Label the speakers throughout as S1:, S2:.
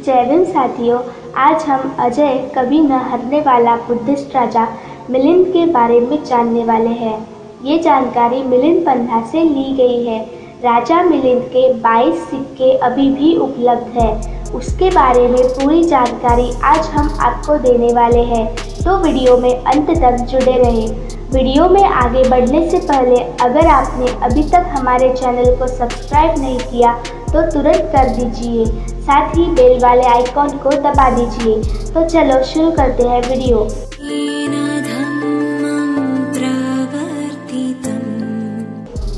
S1: जय भीम साथियों, आज हम अजय कभी न हारने वाला बुद्धिस्ट राजा मिलिंद के बारे में जानने वाले हैं। ये जानकारी मिलिंद पंथा से ली गई है। राजा मिलिंद के 22 सिक्के अभी भी उपलब्ध हैं। उसके बारे में पूरी जानकारी आज हम आपको देने वाले हैं, तो वीडियो में अंत तक जुड़े रहें। वीडियो में आगे बढ़ने से पहले अगर आपने अभी तक हमारे चैनल को सब्सक्राइब नहीं किया तो तुरंत कर दीजिए, साथ ही बेल वाले आइकॉन को दबा दीजिए। तो चलो शुरू करते हैं वीडियो।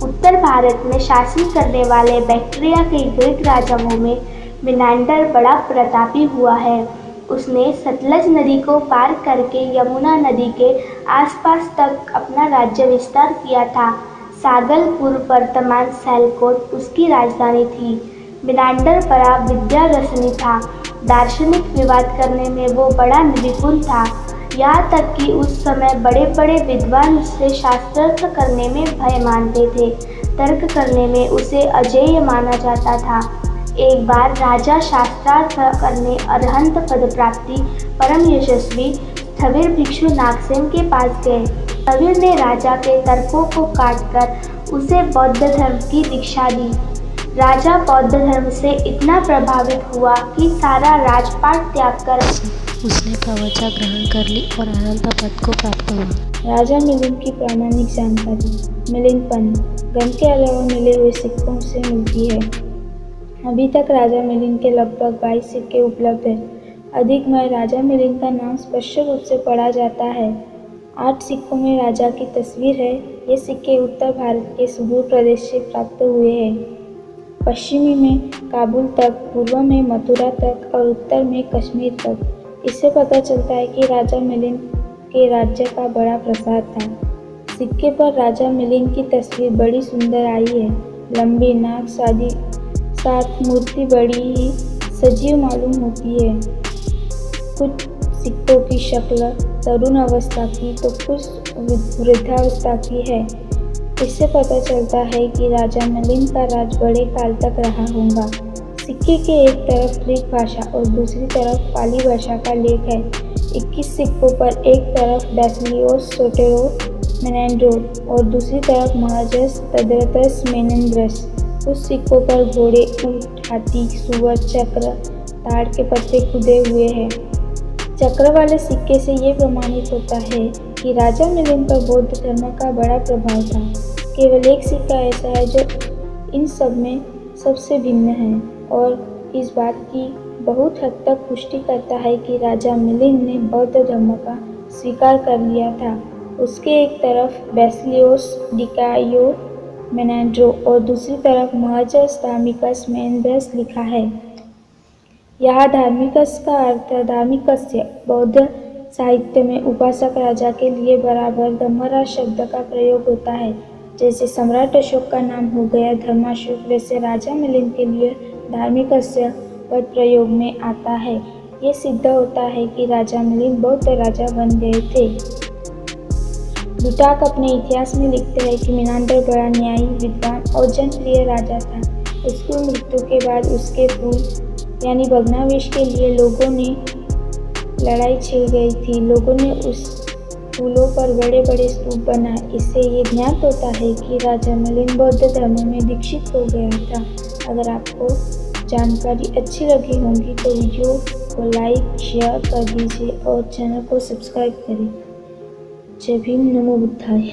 S1: उत्तर भारत में शासन करने वाले बैक्ट्रिया के ग्रीक राजाओं में मिनांडर बड़ा प्रतापी हुआ है। उसने सतलज नदी को पार करके यमुना नदी के आसपास तक अपना राज्य विस्तार किया था। सागलपुर वर्तमान सैलकोट उसकी राजधानी थी। मिनांडर बड़ा विद्यारसनी था। दार्शनिक विवाद करने में वो बड़ा निपुण था। यहाँ तक कि उस समय बड़े बड़े विद्वान उससे शास्त्रार्थ करने में भय मानते थे। तर्क करने में उसे अजेय माना जाता था। एक बार राजा शास्त्रार्थ करने अरहंत पद प्राप्ति परम यशस्वी स्थविर भिक्षु नागसेन के पास गए। स्थविर ने राजा के तर्कों को काटकर उसे बौद्ध धर्म की दीक्षा दी। राजा बौद्ध धर्म से इतना प्रभावित हुआ कि सारा राजपाट त्याग कर
S2: उसने प्रवचन ग्रहण कर ली और अनंत पद को प्राप्त हुआ।
S3: राजा मिलिंद की प्रामाणिक जानकारी मिलिंद पंथ ग्रंथ के अलावा मिले हुए सिक्कों से मिलती है। अभी तक राजा मिलिंद के लगभग 22 सिक्के उपलब्ध हैं। अधिक में राजा मिलिंद का नाम स्पष्ट रूप से पढ़ा जाता है। 8 सिक्कों में राजा की तस्वीर है। ये सिक्के उत्तर भारत के सुदूर प्रदेश से प्राप्त हुए हैं। पश्चिमी में काबुल तक, पूर्व में मथुरा तक और उत्तर में कश्मीर तक। इससे पता चलता है कि राजा मिलिंद के राज्य का बड़ा प्रसार था। सिक्के पर राजा मिलिंद की तस्वीर बड़ी सुंदर आई है। लंबी नाक साथ मूर्ति बड़ी ही सजीव मालूम होती है। कुछ सिक्कों की शक्ल तरुण अवस्था की तो कुछ वृद्धावस्था की है। इससे पता चलता है कि राजा मिलिंद का राज बड़े काल तक रहा होगा। सिक्के के एक तरफ ग्रीक भाषा और दूसरी तरफ पाली भाषा का लेख है। 21 सिक्कों पर एक तरफ बैसिलियोस सोटेरो मेनेंड्रो और दूसरी तरफ महजस तद्रतस मेनेंद्रस। कुछ सिक्कों पर घोड़े, ऊंट, हाथी, सूअर, चक्र, ताड़ के पत्ते खुदे हुए हैं। चक्र वाले सिक्के से ये प्रमाणित होता है कि राजा मिलिंद पर बौद्ध धर्म का बड़ा प्रभाव था। केवल एक सिक्का ऐसा है जो इन सब में सबसे भिन्न है और इस बात की बहुत हद तक पुष्टि करता है कि राजा मिलिंद ने बौद्ध धर्म का स्वीकार कर लिया था। उसके एक तरफ बैसिलियोस डिकायो मेनेंड्रो और दूसरी तरफ महजस धार्मिकस मेनेंद्रस लिखा है। यहाँ धार्मिकस का अर्थ धार्मिकस्य बौद्ध साहित्य में उपासक राजा के लिए बराबर धम्मराज शब्द का प्रयोग होता है। जैसे सम्राट अशोक का नाम हो गया धर्माशोक, वैसे राजा मिलिंद के लिए धार्मिकस्य पद प्रयोग में आता है। ये सिद्ध होता है कि राजा मिलिंद बौद्ध राजा बन गए थे। लुटाक अपने इतिहास में लिखते हैं कि मिनांडर बड़ा न्यायी, विद्वान और जनप्रिय राजा था। उसकी मृत्यु के बाद उसके फूल यानी भग्नावशेष के लिए लोगों ने लड़ाई छिड़ गई थी। लोगों ने उस फूलों पर बड़े बड़े स्तूप बनाए। इससे ये ज्ञात होता है कि राजा मिलिंद बौद्ध धर्म में दीक्षित हो गया था। अगर आपको जानकारी अच्छी लगी होगी तो वीडियो को लाइक शेयर कर दीजिए और चैनल को सब्सक्राइब करें। जय भीम, नमो बुद्धाय।